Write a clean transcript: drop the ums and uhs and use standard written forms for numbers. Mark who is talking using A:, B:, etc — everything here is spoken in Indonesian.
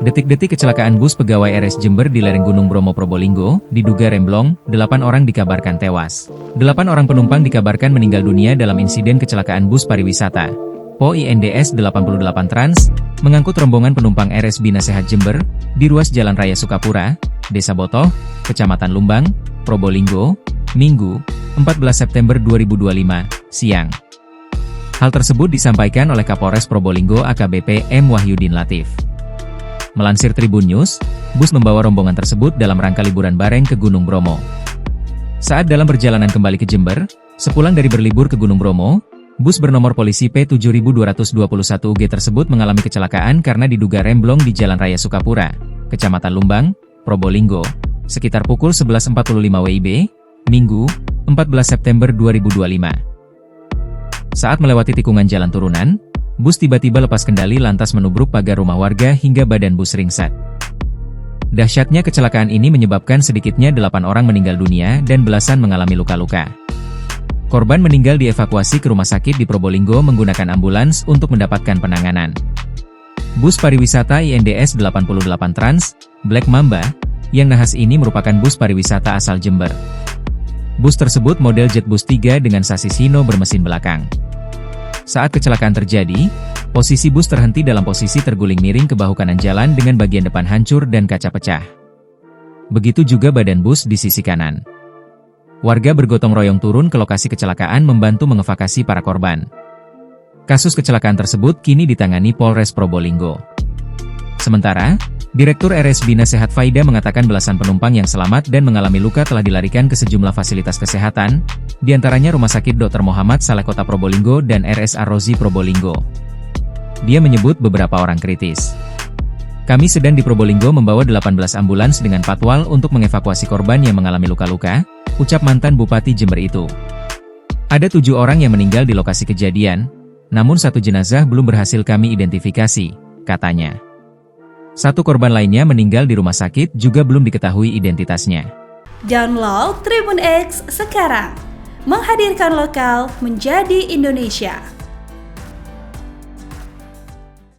A: Detik-detik kecelakaan bus pegawai RS Jember di lereng Gunung Bromo Probolinggo, diduga remblong, 8 orang dikabarkan tewas. 8 orang penumpang dikabarkan meninggal dunia dalam insiden kecelakaan bus pariwisata. PO INDS 88 Trans, mengangkut rombongan penumpang RS Bina Sehat Jember, di ruas Jalan Raya Sukapura, Desa Botoh, Kecamatan Lumbang, Probolinggo, Minggu, 14 September 2025, siang. Hal tersebut disampaikan oleh Kapolres Probolinggo AKBP M. Wahyudin Latif. Melansir Tribun News, bus membawa rombongan tersebut dalam rangka liburan bareng ke Gunung Bromo. Saat dalam perjalanan kembali ke Jember, sepulang dari berlibur ke Gunung Bromo, bus bernomor polisi P7221UG tersebut mengalami kecelakaan karena diduga remblong di Jalan Raya Sukapura, Kecamatan Lumbang, Probolinggo, sekitar pukul 11.45 WIB, Minggu, 14 September 2025. Saat melewati tikungan jalan turunan, bus tiba-tiba lepas kendali lantas menubruk pagar rumah warga hingga badan bus ringsek. Dahsyatnya kecelakaan ini menyebabkan sedikitnya 8 orang meninggal dunia dan belasan mengalami luka-luka. Korban meninggal dievakuasi ke rumah sakit di Probolinggo menggunakan ambulans untuk mendapatkan penanganan. Bus pariwisata INDS 88 Trans, Black Mamba, yang nahas ini merupakan bus pariwisata asal Jember. Bus tersebut model Jetbus 3 dengan sasis Hino bermesin belakang. Saat kecelakaan terjadi, posisi bus terhenti dalam posisi terguling miring ke bahu kanan jalan dengan bagian depan hancur dan kaca pecah. Begitu juga badan bus di sisi kanan. Warga bergotong royong turun ke lokasi kecelakaan membantu mengevakuasi para korban. Kasus kecelakaan tersebut kini ditangani Polres Probolinggo. Sementara, Direktur RS Bina Sehat Faida mengatakan belasan penumpang yang selamat dan mengalami luka telah dilarikan ke sejumlah fasilitas kesehatan, diantaranya Rumah Sakit Dr. Muhammad Saleh Kota Probolinggo dan RS Ar-Rozi Probolinggo. Dia menyebut beberapa orang kritis. Kami sedang di Probolinggo membawa 18 ambulans dengan patwal untuk mengevakuasi korban yang mengalami luka-luka, ucap mantan Bupati Jember itu. Ada 7 orang yang meninggal di lokasi kejadian, namun 1 jenazah belum berhasil kami identifikasi, katanya. 1 korban lainnya meninggal di rumah sakit juga belum diketahui identitasnya.
B: Download Tribun X sekarang, menghadirkan lokal menjadi Indonesia.